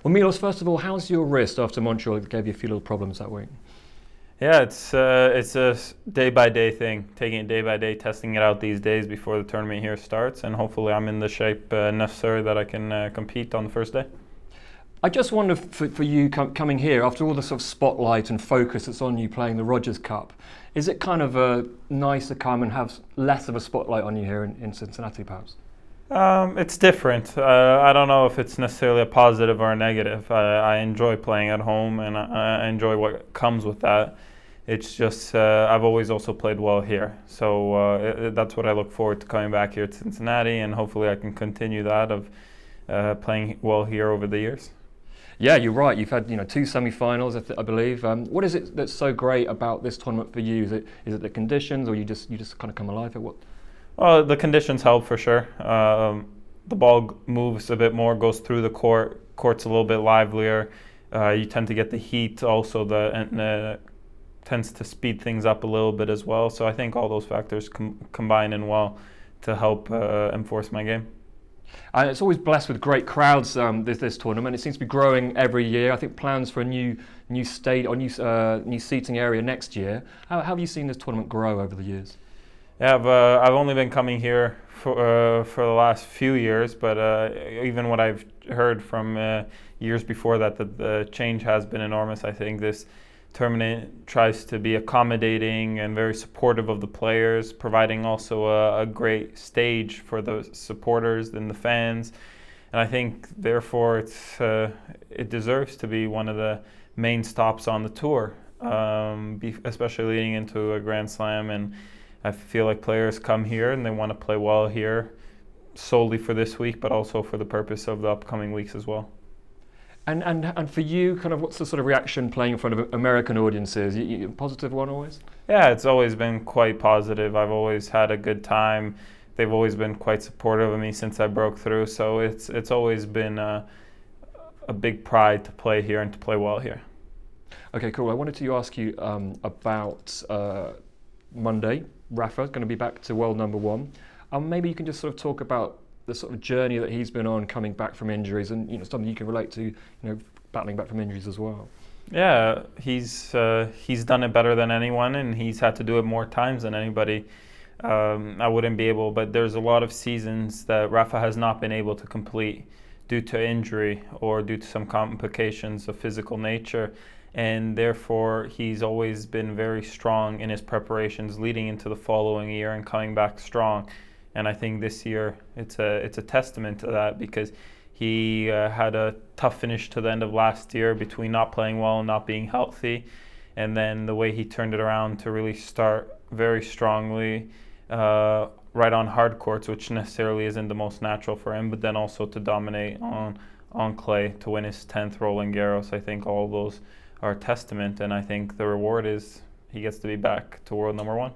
Well, Milos, first of all, how's your wrist after Montreal gave you a few little problems that week? Yeah, it's a day by day thing, taking it day by day, testing it out these days before the tournament here starts, and hopefully I'm in the shape necessary that I can compete on the first day. I just wonder for you coming here, after all the sort of spotlight and focus that's on you playing the Rogers Cup, is it kind of nice to come and have less of a spotlight on you here in Cincinnati, perhaps? It's different. I don't know if it's necessarily a positive or a negative. I enjoy playing at home, and I enjoy what comes with that. It's just I've always also played well here, so that's what I look forward to coming back here to Cincinnati, and hopefully I can continue that of playing well here over the years. Yeah, you're right. You've had two semi-finals, I believe. What is it that's so great about this tournament for you? Is it the conditions, or you just kind of come alive at what? Well, the conditions help for sure. The ball moves a bit more, goes through the court. Court's a little bit livelier. You tend to get the heat also that tends to speed things up a little bit as well. So I think all those factors combine in well to help enforce my game. And it's always blessed with great crowds. This tournament, it seems to be growing every year. I think plans for a new state or new seating area next year. How have you seen this tournament grow over the years? Yeah, I've only been coming here for the last few years, but even what I've heard from years before that, the change has been enormous. I think this tournament tries to be accommodating and very supportive of the players, providing also a great stage for the supporters and the fans. And I think, therefore, it deserves to be one of the main stops on the tour, especially leading into a Grand Slam. And I feel like players come here and they want to play well here solely for this week, but also for the purpose of the upcoming weeks as well. And for you, kind of what's the sort of reaction playing in front of American audiences? You positive one always? Yeah, it's always been quite positive. I've always had a good time. They've always been quite supportive of me since I broke through. So it's always been a big pride to play here and to play well here. Okay, cool. I wanted to ask you about Monday. Rafa's going to be back to world number one. Maybe you can just sort of talk about the sort of journey that he's been on coming back from injuries, and something you can relate to, battling back from injuries as well. Yeah, he's done it better than anyone, and he's had to do it more times than anybody. I wouldn't be able, but there's a lot of seasons that Rafa has not been able to complete due to injury or due to some complications of physical nature. And therefore, he's always been very strong in his preparations leading into the following year and coming back strong. And I think this year it's a testament to that, because he had a tough finish to the end of last year between not playing well and not being healthy. And then the way he turned it around to really start very strongly right on hard courts, which necessarily isn't the most natural for him, but then also to dominate on clay to win his 10th Roland Garros. I think all of those are a testament, and I think the reward is he gets to be back to world number one.